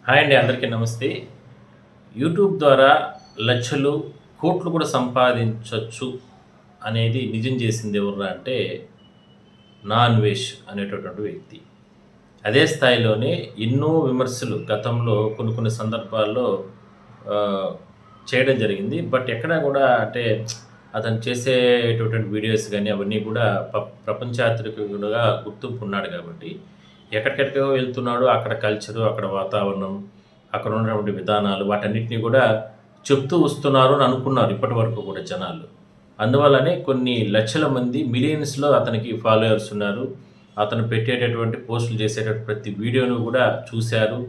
Hi అండి, అందరికీ నమస్తే. యూట్యూబ్ ద్వారా లక్షలు, కోట్లు కూడా సంపాదించొచ్చు అనేది నిజం చేసింది ఎవర్రా అంటే, నా అన్వేష్ అనేటటువంటి వ్యక్తి. అదే స్థాయిలోనే ఎన్నో విమర్శలు గతంలో కొన్ని కొన్ని సందర్భాల్లో ఆహ్, చేయడం జరిగింది. బట్ ఎక్కడా కూడా అంటే అతను చేసేటటువంటి వీడియోస్ గాని అవన్నీ కూడా ప్రపంచాత్రికుడుగా గుర్తింపు ఉన్నాడు కాబట్టి, ఎక్కడికెక్కడికో వెళ్తున్నాడు. అక్కడ కల్చరు, అక్కడ వాతావరణం, అక్కడ ఉన్నటువంటి విధానాలు వాటన్నిటిని కూడా చెప్తూ వస్తున్నారు అని అనుకున్నారు ఇప్పటివరకు కూడా జనాలు. అందువల్లనే కొన్ని లక్షల మంది మిలియన్స్‌లో అతనికి ఫాలోవర్స్ ఉన్నారు. అతను పెట్టేటటువంటి పోస్టులు చేసేటటువంటి ప్రతి వీడియోను కూడా చూశారు.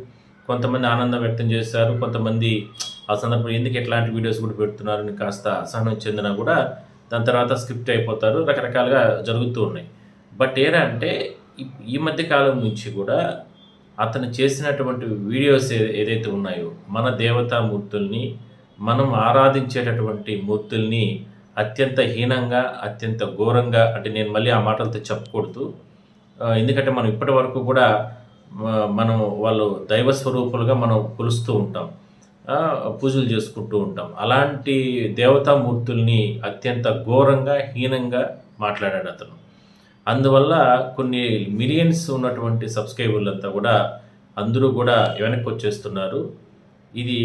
కొంతమంది ఆనందం వ్యక్తం చేశారు. కొంతమంది ఆ సందర్భంలో ఎందుకు ఇట్లాంటి వీడియోస్ కూడా పెడుతున్నారని కాస్త అసహనం చెందినా కూడా దాని తర్వాత స్కిప్ అయిపోతారు. రకరకాలుగా జరుగుతూ ఉన్నాయి. బట్ ఏరా అంటే ఈ ఈ మధ్య కాలం నుంచి కూడా అతను చేసినటువంటి వీడియోస్ ఏదైతే ఉన్నాయో, మన దేవతామూర్తుల్ని, మనం ఆరాధించేటటువంటి మూర్తుల్ని అత్యంత హీనంగా, అత్యంత ఘోరంగా అంటే నేను మళ్ళీ ఆ మాటలతో చెప్పకూడదు. ఎందుకంటే మనం ఇప్పటివరకు కూడా మనం వాళ్ళు దైవ స్వరూపులుగా మనం కొలుస్తూ ఉంటాం. పూజలు చేసుకుంటూ ఉంటాం. అలాంటి దేవతామూర్తుల్ని అత్యంత ఘోరంగా, హీనంగా మాట్లాడాడతను. అందువల్ల కొన్ని మిలియన్స్ ఉన్నటువంటి సబ్‌స్క్రైబర్లంతా గూడా అందరూ గూడా వెనక్కొచ్చేస్తున్నారు. ఇది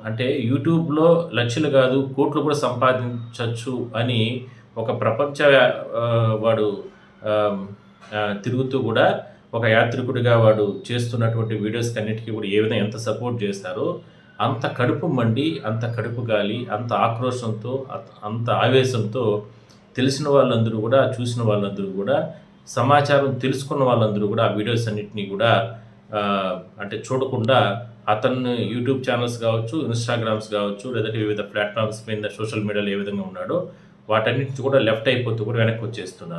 అంటే యూట్యూబ్‌లో లక్షలు గాదు, కోట్లు కూడా సంపాదించొచ్చు అని ఒక ప్రపంచ వాడు ఆహ్, తిరుగుతూ గూడా ఒక యాత్రికుడిగా వాడు చేస్తున్నటువంటి వీడియోస్‌కన్నిటికి కూడా ఏ విధంగా ఎంత సపోర్ట్ జేస్తారో, అంత కడుపు మండి, అంత కడుపు గాలి, అంత ఆక్రోశంతో, అంత ఆవేశంతో తెలిసిన వాళ్ళందరూ గూడా, చూసిన వాళ్ళందరూ గూడా, సమాచారం తెలుసుకున్న వాళ్ళందరూ గూడా ఆ వీడియోస్ అన్నిటిని గూడా అంటే చూడకుండా అతను యూట్యూబ్ ఛానెల్స్ గావచ్చు, ఇన్‌స్టాగ్రామ్స్ గావచ్చు, లేదంటే వివిధ ప్లాట్‌ఫామ్స్ మీద సోషల్ మీడియాలో ఏ విధంగా ఉన్నాడో వాటన్నిటిని కూడా లెఫ్ట్ అయిపోతూ కూడా వెనక్కొచ్చేస్తున్నారు.